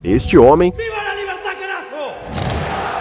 Este homem,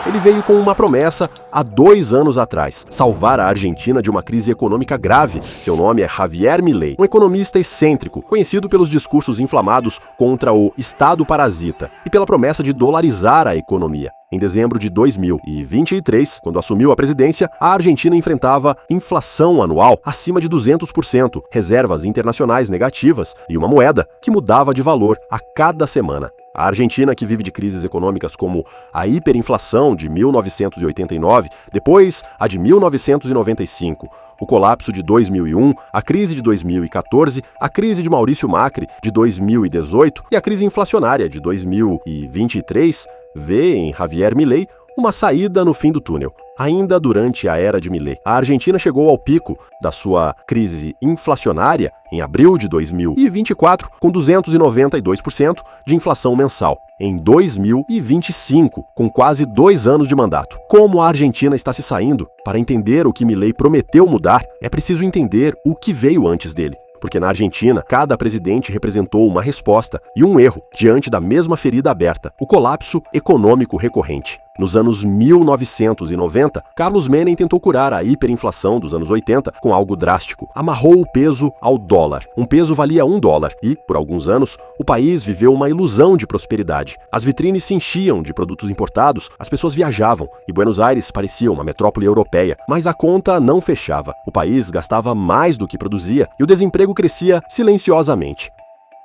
ele veio com uma promessa há 2 anos atrás: salvar a Argentina de uma crise econômica grave. Seu nome é Javier Milei, um economista excêntrico, conhecido pelos discursos inflamados contra o Estado parasita e pela promessa de dolarizar a economia. Em dezembro de 2023, quando assumiu a presidência, a Argentina enfrentava inflação anual acima de 200%, reservas internacionais negativas e uma moeda que mudava de valor a cada semana. A Argentina, que vive de crises econômicas como a hiperinflação de 1989, depois a de 1995, o colapso de 2001, a crise de 2014, a crise de Maurício Macri de 2018 e a crise inflacionária de 2023, vê em Javier Milei uma saída no fim do túnel. Ainda durante a era de Milei, a Argentina chegou ao pico da sua crise inflacionária em abril de 2024, com 292% de inflação mensal. Em 2025, com quase 2 anos de mandato. Como a Argentina está se saindo? Para entender o que Milei prometeu mudar, é preciso entender o que veio antes dele. Porque na Argentina, cada presidente representou uma resposta e um erro diante da mesma ferida aberta: o colapso econômico recorrente. Nos anos 1990, Carlos Menem tentou curar a hiperinflação dos anos 80 com algo drástico. Amarrou o peso ao dólar. Um peso valia $1 e, por alguns anos, o país viveu uma ilusão de prosperidade. As vitrines se enchiam de produtos importados, as pessoas viajavam e Buenos Aires parecia uma metrópole europeia. Mas a conta não fechava. O país gastava mais do que produzia e o desemprego crescia silenciosamente.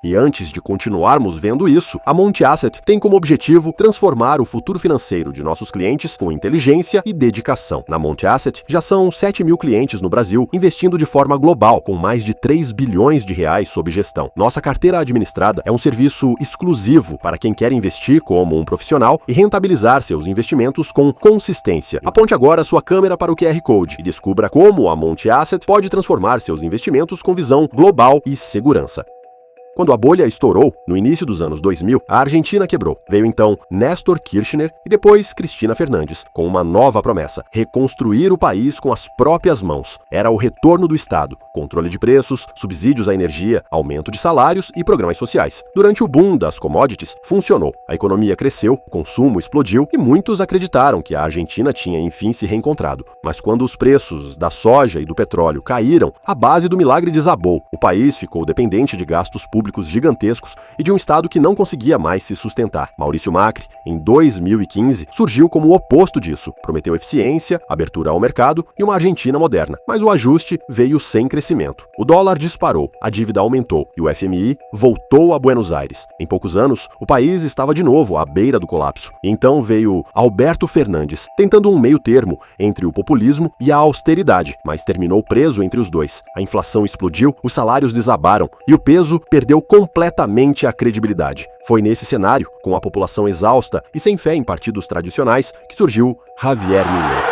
E antes de continuarmos vendo isso, a Monte Asset tem como objetivo transformar o futuro financeiro de nossos clientes com inteligência e dedicação. Na Monte Asset já são 7.000 clientes no Brasil, investindo de forma global, com mais de 3 bilhões de reais sob gestão. Nossa carteira administrada é um serviço exclusivo para quem quer investir como um profissional e rentabilizar seus investimentos com consistência. Aponte agora sua câmera para o QR Code e descubra como a Monte Asset pode transformar seus investimentos com visão global e segurança. Quando a bolha estourou, no início dos anos 2000, a Argentina quebrou. Veio então Néstor Kirchner e depois Cristina Fernandes, com uma nova promessa: reconstruir o país com as próprias mãos. Era o retorno do Estado, controle de preços, subsídios à energia, aumento de salários e programas sociais. Durante o boom das commodities, funcionou. A economia cresceu, o consumo explodiu e muitos acreditaram que a Argentina tinha enfim se reencontrado. Mas quando os preços da soja e do petróleo caíram, a base do milagre desabou. O país ficou dependente de gastos públicos gigantescos e de um Estado que não conseguia mais se sustentar. Maurício Macri, em 2015, surgiu como o oposto disso. Prometeu eficiência, abertura ao mercado e uma Argentina moderna. Mas o ajuste veio sem crescimento. O dólar disparou, a dívida aumentou e o FMI voltou a Buenos Aires. Em poucos anos, o país estava de novo à beira do colapso. Então veio Alberto Fernandes, tentando um meio termo entre o populismo e a austeridade, mas terminou preso entre os dois. A inflação explodiu, os salários desabaram e o peso perdeu completamente a credibilidade. Foi nesse cenário, com a população exausta e sem fé em partidos tradicionais, que surgiu Javier Milei.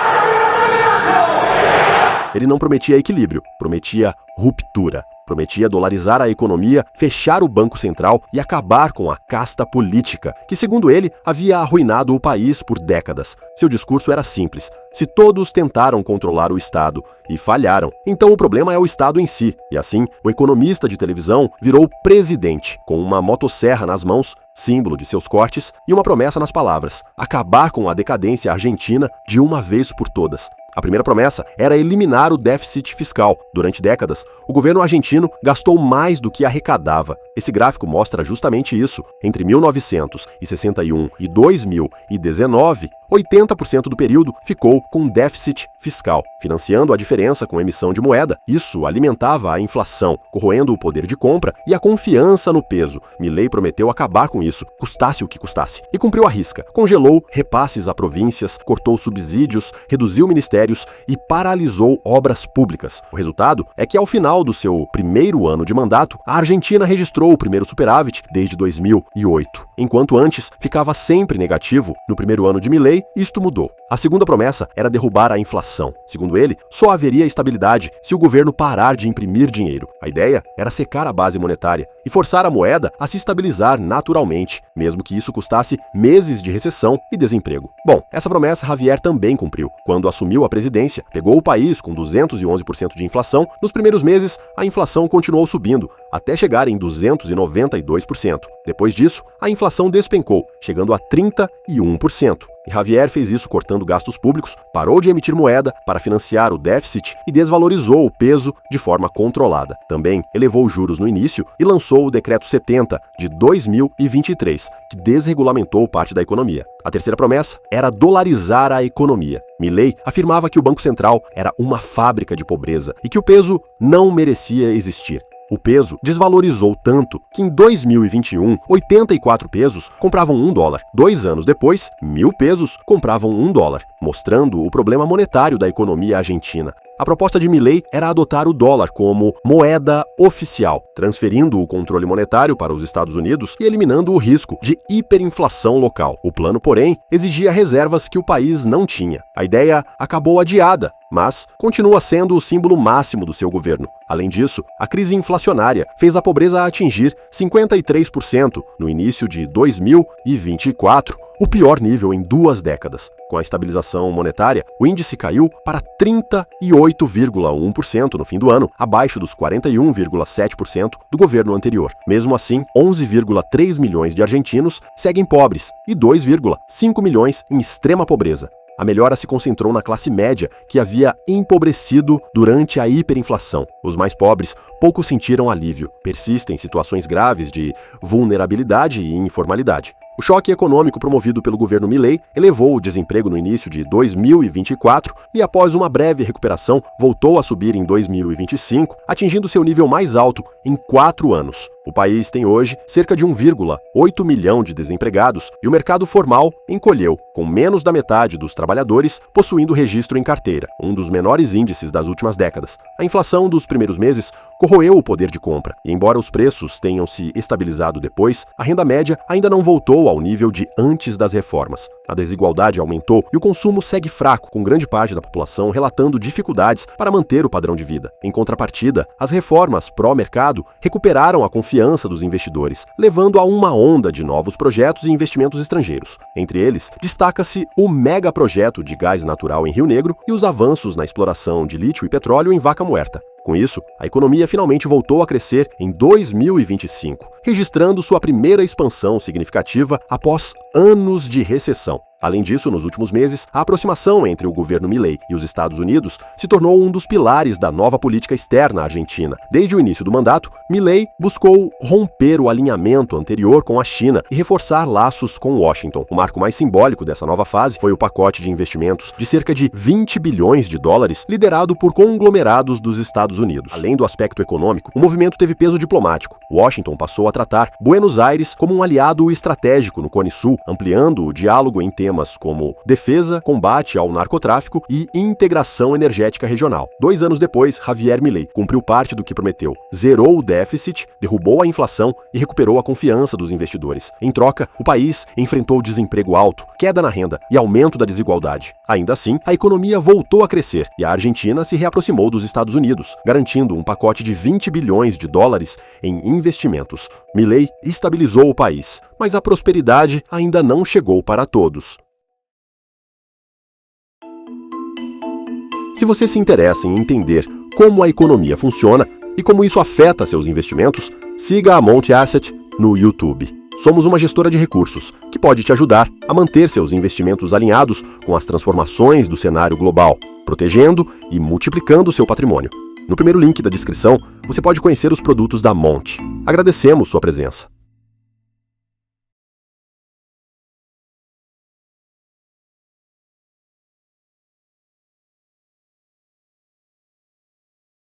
Ele não prometia equilíbrio, prometia ruptura. Prometia dolarizar a economia, fechar o Banco Central e acabar com a casta política, que, segundo ele, havia arruinado o país por décadas. Seu discurso era simples: se todos tentaram controlar o Estado e falharam, então o problema é o Estado em si. E assim, o economista de televisão virou presidente, com uma motosserra nas mãos, símbolo de seus cortes, e uma promessa nas palavras: acabar com a decadência argentina de uma vez por todas. A primeira promessa era eliminar o déficit fiscal. Durante décadas, o governo argentino gastou mais do que arrecadava. Esse gráfico mostra justamente isso. Entre 1961 e 2019, 80% do período ficou com déficit fiscal, financiando a diferença com emissão de moeda. Isso alimentava a inflação, corroendo o poder de compra e a confiança no peso. Milei prometeu acabar com isso, custasse o que custasse, e cumpriu à risca. Congelou repasses a províncias, cortou subsídios, reduziu ministérios e paralisou obras públicas. O resultado é que, ao final do seu primeiro ano de mandato, a Argentina registrou o primeiro superávit desde 2008. Enquanto antes ficava sempre negativo, no primeiro ano de Milei, isto mudou. A segunda promessa era derrubar a inflação. Segundo ele, só haveria estabilidade se o governo parar de imprimir dinheiro. A ideia era secar a base monetária e forçar a moeda a se estabilizar naturalmente, mesmo que isso custasse meses de recessão e desemprego. Bom, essa promessa Javier também cumpriu. Quando assumiu a presidência, pegou o país com 211% de inflação. Nos primeiros meses, a inflação continuou subindo, até chegar em 200% 292%. Depois disso, a inflação despencou, chegando a 31%. E Javier fez isso cortando gastos públicos, parou de emitir moeda para financiar o déficit e desvalorizou o peso de forma controlada. Também elevou os juros no início e lançou o Decreto 70 de 2023, que desregulamentou parte da economia. A terceira promessa era dolarizar a economia. Milei afirmava que o Banco Central era uma fábrica de pobreza e que o peso não merecia existir. O peso desvalorizou tanto que em 2021, 84 pesos compravam $1. 2 anos depois, 1.000 pesos compravam $1, mostrando o problema monetário da economia argentina. A proposta de Milei era adotar o dólar como moeda oficial, transferindo o controle monetário para os Estados Unidos e eliminando o risco de hiperinflação local. O plano, porém, exigia reservas que o país não tinha. A ideia acabou adiada, mas continua sendo o símbolo máximo do seu governo. Além disso, a crise inflacionária fez a pobreza atingir 53% no início de 2024, o pior nível em 2 décadas. Com a estabilização monetária, o índice caiu para 38,1% no fim do ano, abaixo dos 41,7% do governo anterior. Mesmo assim, 11,3 milhões de argentinos seguem pobres e 2,5 milhões em extrema pobreza. A melhora se concentrou na classe média, que havia empobrecido durante a hiperinflação. Os mais pobres pouco sentiram alívio. Persistem situações graves de vulnerabilidade e informalidade. O choque econômico promovido pelo governo Milei elevou o desemprego no início de 2024 e, após uma breve recuperação, voltou a subir em 2025, atingindo seu nível mais alto em 4 anos. O país tem hoje cerca de 1,8 milhão de desempregados e o mercado formal encolheu, com menos da metade dos trabalhadores possuindo registro em carteira, um dos menores índices das últimas décadas. A inflação dos primeiros meses corroeu o poder de compra e, embora os preços tenham se estabilizado depois, a renda média ainda não voltou ao nível de antes das reformas. A desigualdade aumentou e o consumo segue fraco, com grande parte da população relatando dificuldades para manter o padrão de vida. Em contrapartida, as reformas pró-mercado recuperaram a confiança dos investidores, levando a uma onda de novos projetos e investimentos estrangeiros. Entre eles, destaca-se o megaprojeto de gás natural em Rio Negro e os avanços na exploração de lítio e petróleo em Vaca Muerta. Com isso, a economia finalmente voltou a crescer em 2025, registrando sua primeira expansão significativa após anos de recessão. Além disso, nos últimos meses, a aproximação entre o governo Milei e os Estados Unidos se tornou um dos pilares da nova política externa argentina. Desde o início do mandato, Milei buscou romper o alinhamento anterior com a China e reforçar laços com Washington. O marco mais simbólico dessa nova fase foi o pacote de investimentos de cerca de $20 bilhões, liderado por conglomerados dos Estados Unidos. Além do aspecto econômico, o movimento teve peso diplomático. Washington passou a tratar Buenos Aires como um aliado estratégico no Cone Sul, ampliando o diálogo em temas como defesa, combate ao narcotráfico e integração energética regional. 2 anos depois, Javier Milei cumpriu parte do que prometeu. Zerou o déficit, derrubou a inflação e recuperou a confiança dos investidores. Em troca, o país enfrentou desemprego alto, queda na renda e aumento da desigualdade. Ainda assim, a economia voltou a crescer e a Argentina se reaproximou dos Estados Unidos, garantindo um pacote de $20 bilhões em investimentos. Milei estabilizou o país, mas a prosperidade ainda não chegou para todos. Se você se interessa em entender como a economia funciona e como isso afeta seus investimentos, siga a Monte Asset no YouTube. Somos uma gestora de recursos que pode te ajudar a manter seus investimentos alinhados com as transformações do cenário global, protegendo e multiplicando seu patrimônio. No primeiro link da descrição, você pode conhecer os produtos da Monte. Agradecemos sua presença.